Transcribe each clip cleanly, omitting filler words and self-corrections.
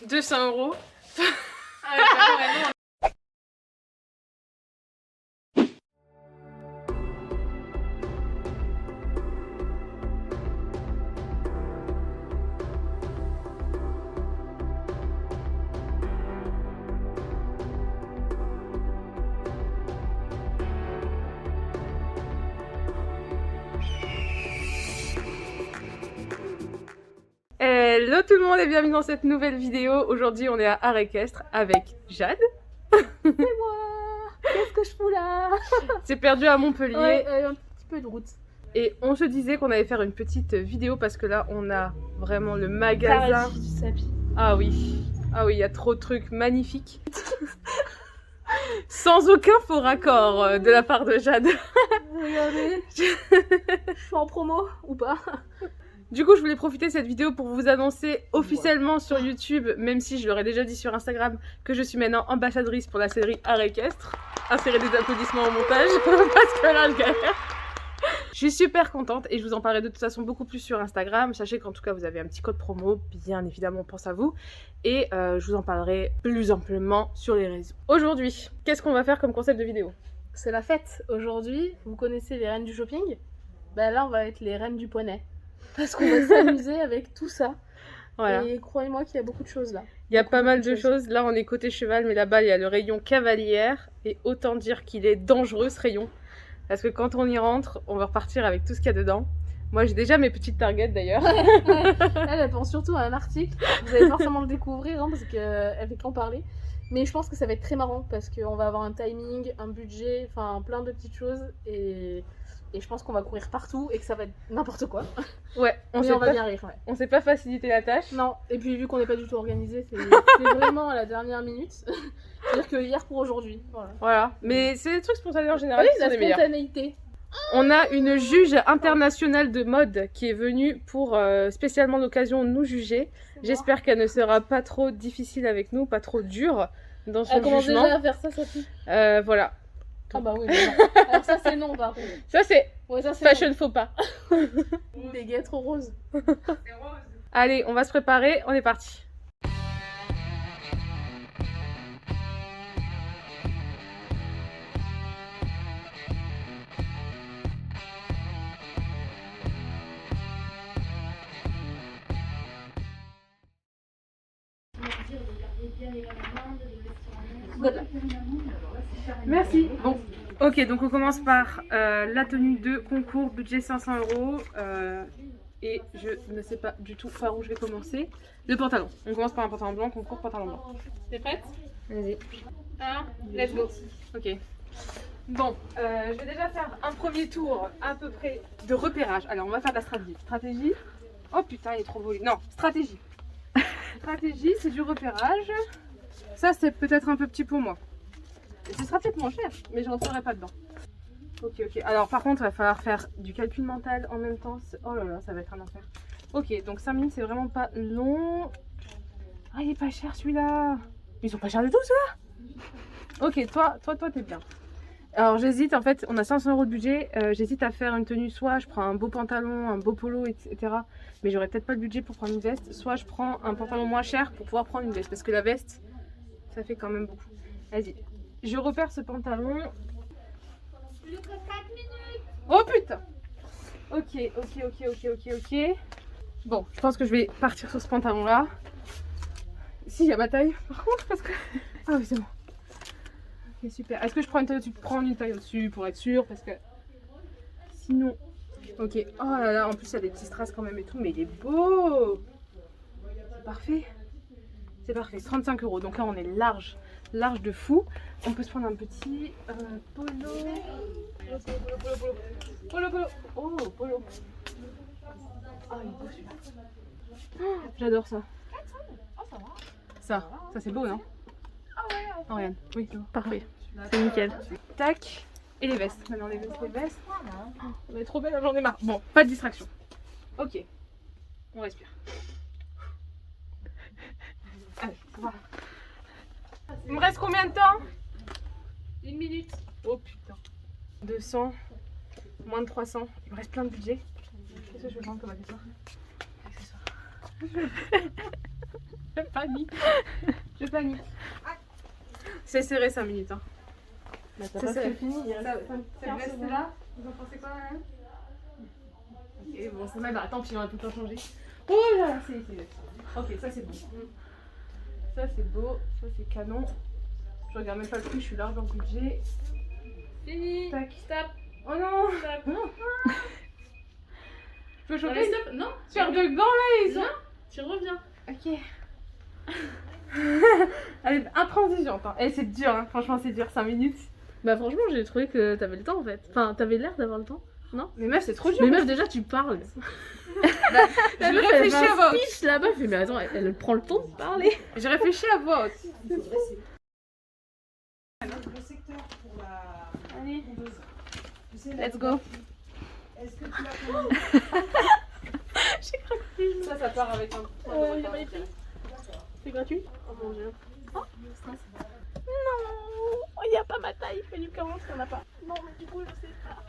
200 €. Hello tout le monde et bienvenue dans cette nouvelle vidéo. Aujourd'hui on est à Art Équestre avec Jade. C'est moi. Qu'est-ce que je fous là? C'est perdu à Montpellier. Ouais, un petit peu de route. Et on se disait qu'on allait faire une petite vidéo parce que là on a vraiment le magasin. Paradis du Sapi. Ah oui, il y a trop de trucs magnifiques. Sans aucun faux raccord de la part de Jade. Regardez. Je suis en promo ou pas? Du coup, je voulais profiter de cette vidéo pour vous annoncer officiellement sur YouTube, même si je l'aurais déjà dit sur Instagram, que je suis maintenant ambassadrice pour la série Art Équestre. Insérez des applaudissements au montage, parce que là, je galère. Je suis super contente et je vous en parlerai de toute façon beaucoup plus sur Instagram. Sachez qu'en tout cas, vous avez un petit code promo, bien évidemment, on pense à vous. Et je vous en parlerai plus amplement sur les réseaux. Aujourd'hui, qu'est-ce qu'on va faire comme concept de vidéo? C'est la fête. Aujourd'hui, vous connaissez les reines du shopping? Ben là, on va être les reines du poney. Parce qu'on va s'amuser avec tout ça. Voilà. Et croyez-moi qu'il y a beaucoup de choses là. Il y a pas mal de choses. Là, on est côté cheval, mais là-bas, il y a le rayon cavalière. Et autant dire qu'il est dangereux, ce rayon. Parce que quand on y rentre, on va repartir avec tout ce qu'il y a dedans. Moi, j'ai déjà mes petites targets, d'ailleurs. Elle pense surtout à un article. Vous allez forcément le découvrir, hein, parce qu'elle fait qu'en parler. Mais je pense que ça va être très marrant, parce qu'on va avoir un timing, un budget, enfin plein de petites choses. Et je pense qu'on va courir partout et que ça va être n'importe quoi. Ouais, on va bien rire. Ouais. On s'est pas facilité la tâche. Non, et puis vu qu'on n'est pas du tout organisé, c'est vraiment à la dernière minute. C'est-à-dire que hier pour aujourd'hui. Voilà. Mais c'est des trucs spontanés en général. Oui, qui la sont les meilleurs. spontanéité. On a une juge internationale de mode qui est venue pour spécialement l'occasion nous juger. J'espère qu'elle ne sera pas trop difficile avec nous, pas trop dure dans son Elle commence jugement. déjà à faire ça, Sophie. Voilà. Ah bah oui, non. Alors ça c'est non par contre. Ça c'est fashion non. faux pas. Des guêtres trop roses. Allez, on va se préparer, on est parti. Merci. Bon, ok, donc on commence par la tenue de concours, budget 500 €. Et je ne sais pas du tout par où je vais commencer. Le pantalon. On commence par un pantalon blanc, concours, pantalon blanc. T'es prête? Vas-y. Let's go. Ok. Bon, je vais déjà faire un premier tour à peu près de repérage. Alors, on va faire de la stratégie. Stratégie. Oh putain, il est trop beau. Non, stratégie. Stratégie, c'est du repérage. Ça, c'est peut-être un peu petit pour moi. Et ce sera peut-être moins cher, mais je rentrerai pas dedans. Ok. Alors, par contre, il va falloir faire du calcul mental en même temps. Oh là là, ça va être un enfer. Ok, donc 5 minutes, c'est vraiment pas long. Ah, il est pas cher celui-là. Ils sont pas chers du tout, ceux-là. Ok, toi, t'es bien. Alors, j'hésite, en fait, on a 500 € de budget. J'hésite à faire une tenue, soit je prends un beau pantalon, un beau polo, etc. Mais j'aurais peut-être pas le budget pour prendre une veste. Soit je prends un pantalon moins cher pour pouvoir prendre une veste. Parce que la veste, ça fait quand même beaucoup. Vas-y. Je repère ce pantalon. Plus que 4 minutes. Oh putain. Ok. Bon, je pense que je vais partir sur ce pantalon-là. Si, il y a ma taille, par contre, parce que... Ah oui, c'est bon. Ok, super. Est-ce que je prends une taille au-dessus? Prends une taille au-dessus pour être sûr, parce que... Sinon... Ok. Oh là là, en plus, il y a des petits strass quand même et tout, mais il est beau. C'est parfait. C'est parfait. 35 €. Donc là, on est large de fou. On peut se prendre un petit polo. Polo. Oh, polo. Ah, il est beau celui-là. Oh, j'adore ça. Ça c'est beau, non? Oh, regarde. Oui, c'est beau. Parfait. C'est nickel. Tac. Et les vestes. Maintenant, les vestes. Oh, on est trop belle, j'en ai marre. Bon, pas de distraction. Ok. On respire. Allez, on va. Il me reste combien de temps? 1 minute. Oh putain. 200, moins de 300. Il me reste plein de budget. Qu'est-ce que je vais prendre comme accessoire? Je panique. Je panique. C'est serré 5 minutes. Hein. Bah, t'as C'est pas ça. fait fini. C'est resté là. Vous en pensez quoi là? Ok, bon, c'est mal. Bah, tant pis, on va tout le temps changer. Oh là, c'est. Ok, ça c'est beau. Ça c'est beau. Ça c'est canon. Je regarde même pas le prix, je suis large dans le budget. Fini. Tac. Stop. Oh non! Stop. Tu peux Non, choper? stop. Non. Faire de gants là, ils sont. Non. Tu reviens. Ok. Elle est intransigeante. Hein. Et c'est dur, hein. Franchement, c'est dur, 5 minutes. Bah franchement, j'ai trouvé que t'avais le temps en fait. Enfin, t'avais l'air d'avoir le temps. Mais meuf, c'est trop dur. Mais meuf, déjà tu parles. Je réfléchis à voix haute. Speech là-bas, je fais mais attends, elle prend le temps de parler. Je réfléchis à voix haute. Le secteur pour la Allez, tondeuse. Tu sais, la let's go. Est-ce que tu l'as commandé? Ça part avec un y a pas écrit. C'est gratuit? Oh mon dieu. Oh, non, il n'y a pas ma taille. Fais du comment qu'on n'a pas. Non, mais du coup, je sais pas.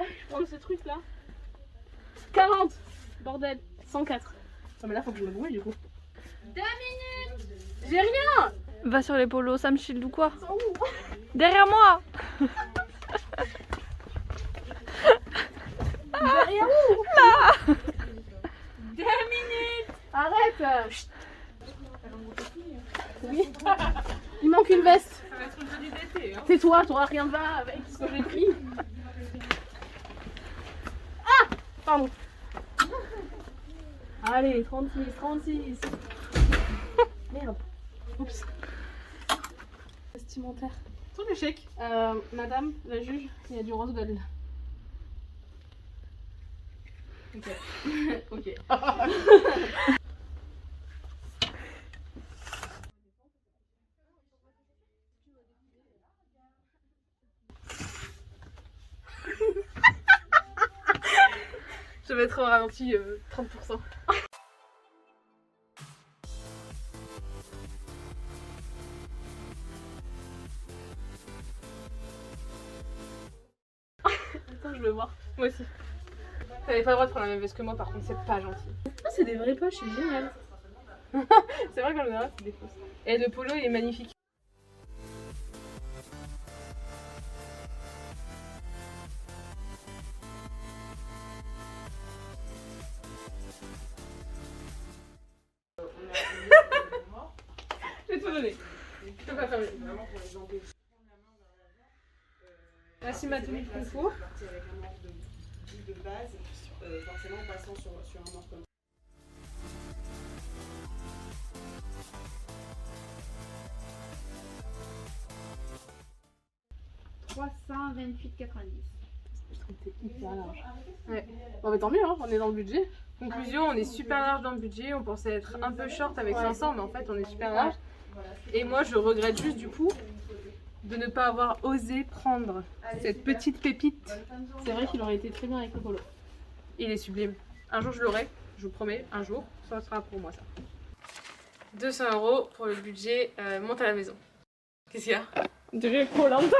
Je prends ce truc là. 40. Bordel. 104. Non mais là faut que je me brouille du coup. 2 minutes. J'ai rien. Va sur les polos, Sam Shield ou quoi? Ils sont où? Derrière moi! Derrière où? 2 minutes. Arrête. Chut. Oui. Il manque une veste. Ça va être une tenue d'été. Hein. Tais-toi, toi, rien ne va avec ce que j'ai pris. Ah! Pardon. Allez, 36, 36. Merde. Oups. Vestimentaire. Ton échec. Madame, la juge, il y a du rose gold. Ok. Ok. Je vais être au ralenti 30%. Attends, je veux voir. Moi aussi. T'avais pas le droit de prendre la même veste que moi, par contre, c'est pas gentil. Ah, c'est des vraies poches, c'est génial. C'est vrai qu'en général, c'est des fausses. Et le polo, il est magnifique. Je vais te donner. Je peux pas faire mieux. Voici ma tenue de concours. Parti avec un morceau de base, forcément en passant sur un morceau comme ça. Je trouve que t'es hyper large. Ouais. Bon, mais tant mieux, hein, on est dans le budget. Conclusion, on est super large dans le budget. On pensait être un peu short avec 500, mais en fait, on est super large. Et moi, je regrette juste du coup de ne pas avoir osé prendre cette petite pépite. C'est vrai qu'il aurait été très bien avec le polo. Il est sublime. Un jour, je l'aurai. Je vous promets, un jour, ça sera pour moi ça. 200 € pour le budget monte à la maison. Qu'est-ce qu'il y a? De Colanta.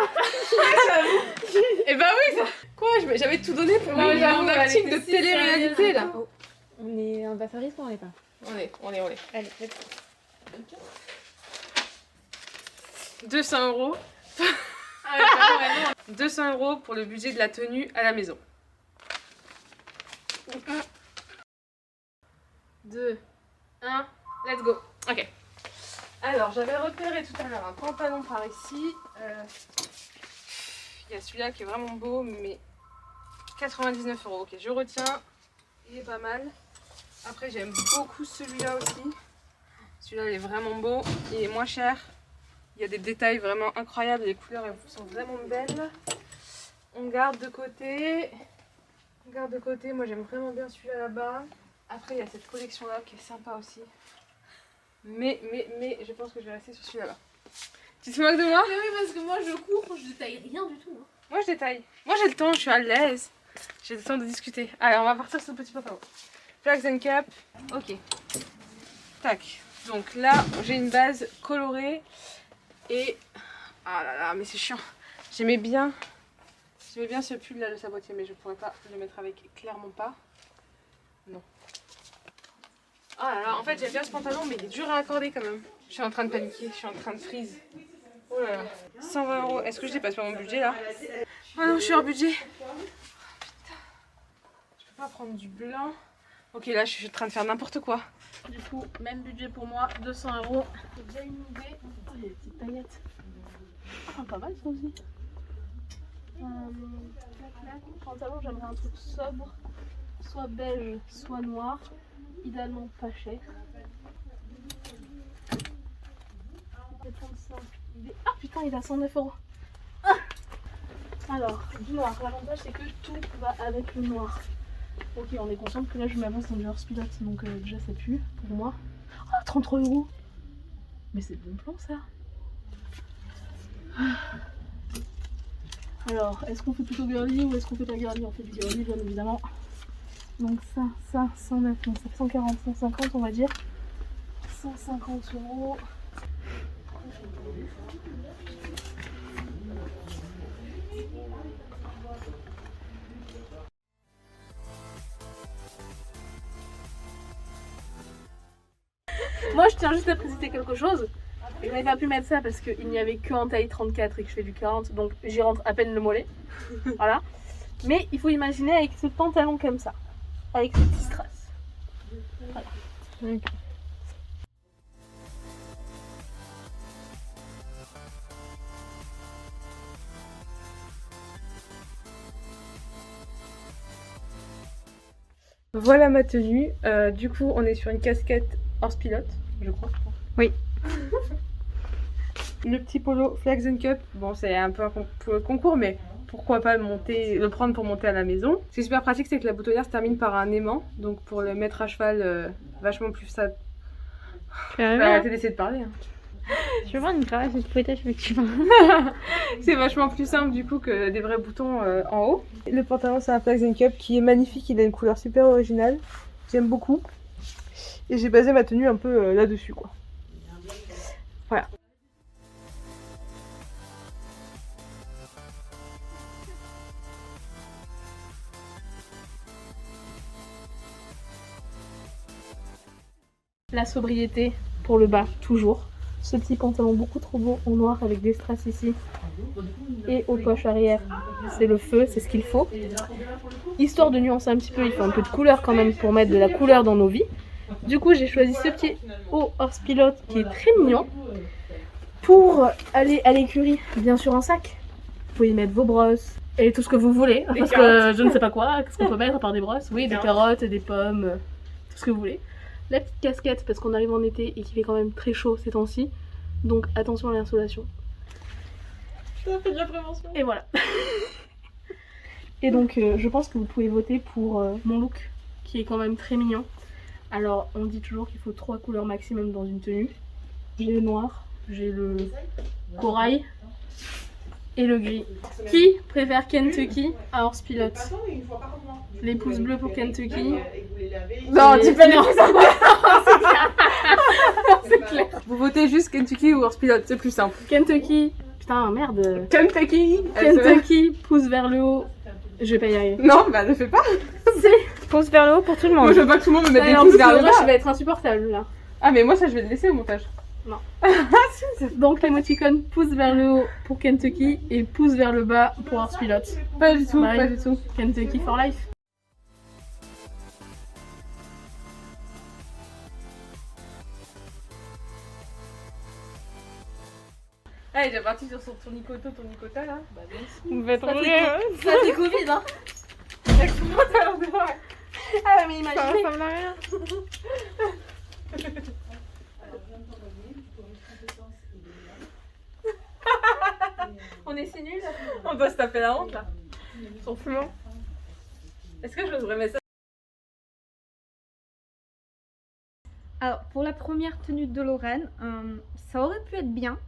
Eh bah oui, ça. Quoi? J'avais tout donné pour Ouais, j'avoue, mon elle acting était de si télé-réalité sérieuse. là. On est ambassadrice ou on l'est pas? On est. Allez, let's go. 200 €. 200 € pour le budget de la tenue à la maison. 2, 1, let's go. Ok. Alors, j'avais repéré tout à l'heure un pantalon par ici. Il y a celui-là qui est vraiment beau, mais 99 €. Ok, je retiens. Il est pas mal. Après, j'aime beaucoup celui-là aussi. Celui-là, il est vraiment beau. Il est moins cher. Il y a des détails vraiment incroyables. Les couleurs, elles sont vraiment belles. On garde de côté. On garde de côté. Moi, j'aime vraiment bien celui-là là-bas. Après, il y a cette collection-là qui est sympa aussi. Mais, je pense que je vais rester sur celui-là. Tu te moques de moi? Mais oui, parce que moi je cours, je détaille rien du tout. Hein. Moi, je détaille. Moi, j'ai le temps, je suis à l'aise. J'ai le temps de discuter. Allez, on va partir sur ce petit pantalon. Flags and cap. Ok. Tac. Donc là, j'ai une base colorée. Et Ah là là, mais c'est chiant. J'aimais bien ce pull là, le sabotier, mais je pourrais pas le mettre avec, clairement pas. Non. Ah là là, en fait j'aime bien ce pantalon, mais il est dur à accorder quand même. Je suis en train de paniquer, je suis en train de freeze. Oh là là. 120 €. Est-ce que je dépasse pas mon budget là? Ah non, je suis hors budget. Oh, putain. Je peux pas prendre du blanc. Ok, là je suis en train de faire n'importe quoi. Du coup, même budget pour moi, 200 €. J'ai déjà une idée. Oh, il y a des petites paillettes. Ah, pas mal ça aussi. Pantalon, j'aimerais un truc sobre, soit beige, soit noir. Idéalement pas cher. Je vais prendre ça. Ah putain, il est à 109 €. Ah, alors, du noir. L'avantage c'est que tout va avec le noir. Ok, on est conscient que là je m'avance dans du hors pilote, donc déjà ça pue pour moi. Oh, 33 €. Mais c'est bon plan ça. Alors, est-ce qu'on fait plutôt girly ou est-ce qu'on fait pas girly? On fait du girly bien évidemment. Donc ça, 109, donc ça fait 140, 150 on va dire. 150 €. Moi je tiens juste à préciser quelque chose. Je n'avais pas pu mettre ça parce qu'il n'y avait que en taille 34 et que je fais du 40, donc j'y rentre à peine le mollet. Voilà. Mais il faut imaginer avec ce pantalon comme ça, avec ce petit strass. Voilà. Okay. Voilà ma tenue. Du coup, on est sur une casquette hors pilote, je crois. Oui. Le petit polo Flags and Cup, bon c'est un peu un concours, mais pourquoi pas le prendre pour monter à la maison. Ce qui est super pratique, c'est que la boutonnière se termine par un aimant, donc pour le mettre à cheval, vachement plus ça. Je vais arrêter d'essayer de parler. Hein. Je vais voir une cravache de fouettage effectivement. C'est vachement plus simple du coup que des vrais boutons en haut. Le pantalon c'est un Flags and Cup qui est magnifique, il a une couleur super originale, j'aime beaucoup. Et j'ai basé ma tenue un peu là-dessus quoi. Voilà. La sobriété pour le bas, toujours. Ce petit pantalon beaucoup trop beau en noir avec des strass ici et aux poches arrière. C'est le feu, c'est ce qu'il faut. Histoire de nuancer un petit peu, il faut un peu de couleur quand même pour mettre de la couleur dans nos vies. Du coup, j'ai choisi ce petit haut horse pilote qui est très mignon. Pour aller à l'écurie, bien sûr en sac. Vous pouvez y mettre vos brosses et tout ce que vous voulez. Parce que je ne sais pas quoi, qu'est-ce qu'on peut mettre à part des brosses? Oui, des carottes, des pommes, tout ce que vous voulez. La petite casquette parce qu'on arrive en été et qu'il fait quand même très chaud ces temps-ci. Donc attention à l'insolation. Ça fait de la prévention. Et voilà. Et donc je pense que vous pouvez voter pour mon look qui est quand même très mignon. Alors on dit toujours qu'il faut 3 couleurs maximum dans une tenue. J'ai le noir, j'ai le corail et le gris. Qui préfère Kentucky à horse pilote? Les pouces bleus pour Kentucky. Non, tu peux non. C'est clair. Vous votez juste Kentucky ou hors pilote, c'est plus simple. Kentucky. Putain, merde. Kentucky. Kentucky, pouce vers le haut. Je vais pas y arriver. Non, bah ne fais pas. Pouce vers le haut pour tout le monde. Moi je veux pas que tout le monde me mette des En pouces plus, vers le le rush bas. va être insupportable là. Ah mais moi ça je vais le laisser au montage. Non. Donc l'émoticône pouce vers le haut pour Kentucky et pouce vers le bas pour horse pilote. Pas du tout, Marie. pas du tout. Kentucky for life. Ah, il est déjà parti sur son tournicoto, tournicota là. Bah bien sûr. Vous me faites Ça, rire. Ça c'est Covid hein. Ah mais Ça imaginez. ressemble à rien. On est si nuls. On doit se taper la honte là. Son fumant. Est-ce que je devrais mettre ça? Alors, pour la première tenue de Lorraine, ça aurait pu être bien,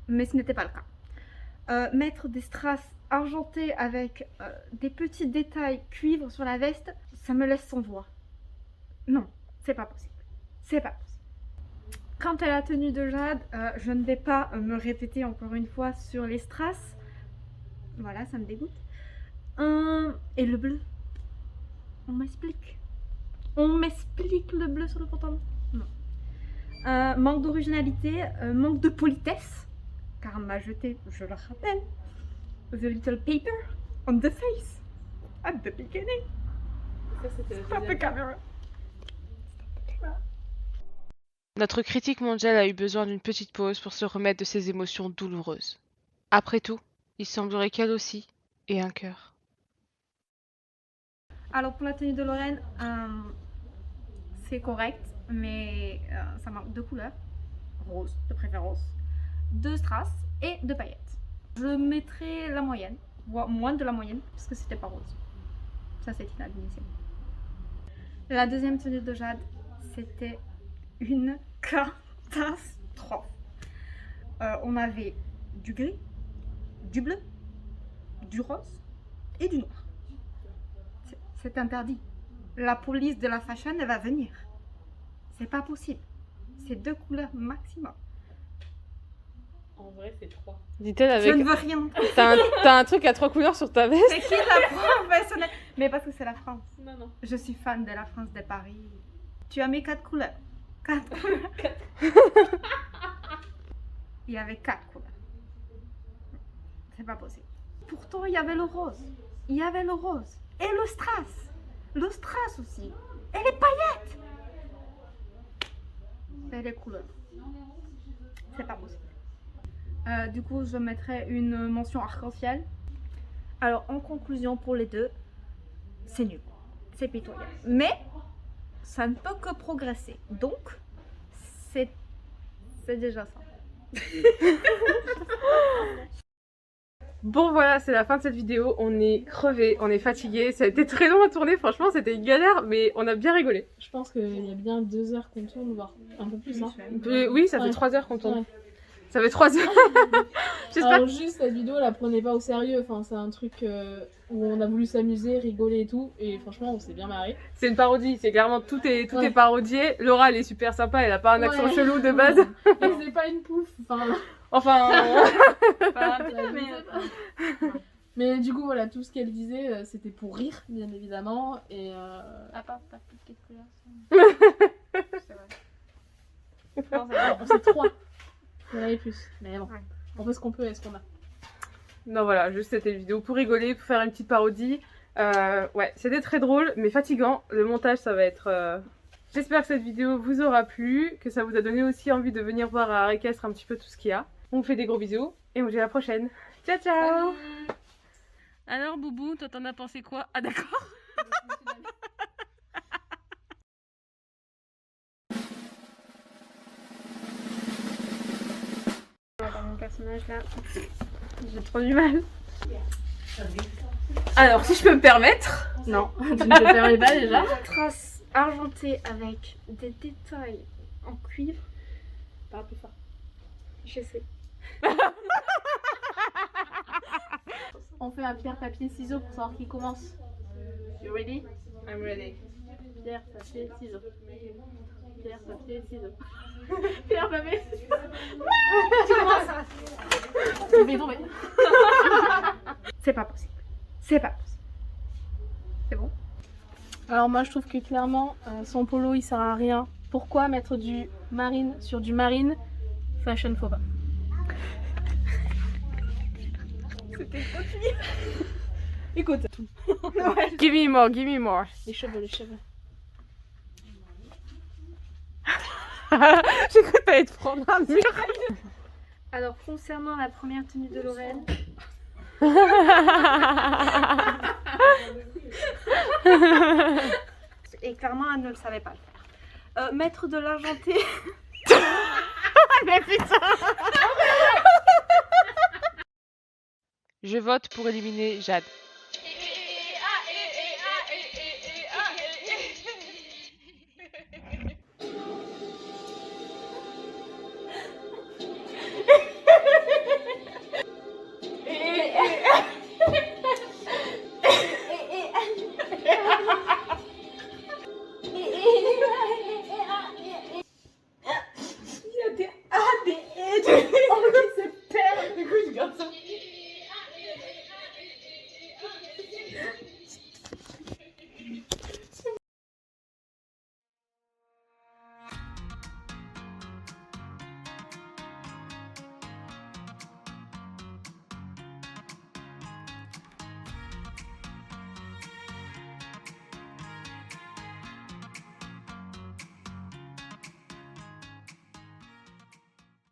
mais ce n'était pas le cas. Mettre des strass argentés avec des petits détails cuivre sur la veste, ça me laisse sans voix. Non, c'est pas possible. C'est pas possible. Quant à la tenue de Jade, je ne vais pas me répéter encore une fois sur les strass. Voilà, ça me dégoûte. Et le bleu. On m'explique. On m'explique le bleu sur le pantalon. Non. Manque d'originalité, manque de politesse. Car on m'a jeté, je le rappelle, the little paper on the face at the beginning. Ça, c'était Stop the camera. Notre critique mondiale a eu besoin d'une petite pause pour se remettre de ses émotions douloureuses. Après tout, il semblerait qu'elle aussi ait un cœur. Alors pour la tenue de Lorraine, c'est correct, mais ça manque de couleurs, rose de préférence, de strass et de paillettes. Je mettrais la moyenne, voire moins de la moyenne, parce que c'était pas rose. Ça c'est inadmissible. La deuxième tenue de Jade, c'était une catastrophe. On avait du gris, du bleu, du rose et du noir. C'est interdit. La police de la fashion, elle va venir. C'est pas possible. C'est 2 couleurs maximum. En vrai, c'est 3. Dit-elle Je avec... ne veux rien entendre. T'as un truc à 3 couleurs sur ta veste? C'est qui la professionnelle? Mais parce que c'est la France. Non, non. Je suis fan de la France, de Paris. Tu as mis 4 couleurs. 4 couleurs. Il y avait 4 couleurs. C'est pas possible. Pourtant, il y avait le rose. Il y avait le rose. Et le strass. Le strass aussi. Et les paillettes. Et les couleurs. C'est pas possible. Du coup, je mettrais une mention arc-en-ciel. Alors, en conclusion pour les deux, c'est nul. C'est pitoyable. Mais, ça ne peut que progresser. Donc, c'est déjà ça. Bon voilà, c'est la fin de cette vidéo. On est crevé, on est fatigué. Ça a été très long à tourner, franchement, c'était une galère, mais on a bien rigolé. Je pense qu'il y a bien 2 heures qu'on tourne, voire un peu plus. Hein. Oui, ça fait Ouais. 3 heures qu'on tourne. Ouais. Ça fait 3 heures. J'espère. Alors juste cette vidéo, la prenez pas au sérieux. Enfin, c'est un truc où on a voulu s'amuser, rigoler et tout. Et franchement, on s'est bien marré. C'est une parodie, c'est clairement tout est Ouais. parodié. Laura, elle est super sympa, elle a pas un accent Ouais. chelou de base. Et c'est pas une pouffe. Enfin, Enfin, mais du coup, voilà, tout ce qu'elle disait, c'était pour rire, bien évidemment. Et À part ta petite couleur. on sait 3. Il y en avait plus. Mais bon, Ouais. on fait ce qu'on peut et ce qu'on a. non voilà, juste c'était une vidéo pour rigoler, pour faire une petite parodie. Ouais, c'était très drôle, mais fatigant. Le montage, ça va être... J'espère que cette vidéo vous aura plu, que ça vous a donné aussi envie de venir voir à Équestre un petit peu tout ce qu'il y a. On vous fait des gros bisous, et on vous dit à la prochaine. Ciao, ciao. Alors, Boubou, toi t'en as pensé quoi? Ah d'accord. Mon personnage là, j'ai trop du mal. Alors, si je peux me permettre... Non, tu ne te permets pas déjà. Trace argentée avec des détails en cuivre. Parle plus fort. Je sais. On fait un pierre, papier, ciseaux pour savoir qui commence. You ready? I'm ready. Pierre, papier, ciseaux. Pierre, papier, ciseaux. Pierre, papier, ciseaux. Tu commences. Tu fais tomber. C'est pas possible. C'est pas possible. C'est bon? Alors moi je trouve que clairement son polo il sert à rien. Pourquoi mettre du marine sur du marine? Fashion faux pas. C'était Écoute, Give me more, give me more. les cheveux, les cheveux. J'ai cru que t'allais te prendre un mur. Alors concernant la première tenue de Lorraine, et clairement elle ne le savait pas le faire. Mettre de l'argenté. Mais putain. Je vote pour éliminer Jade.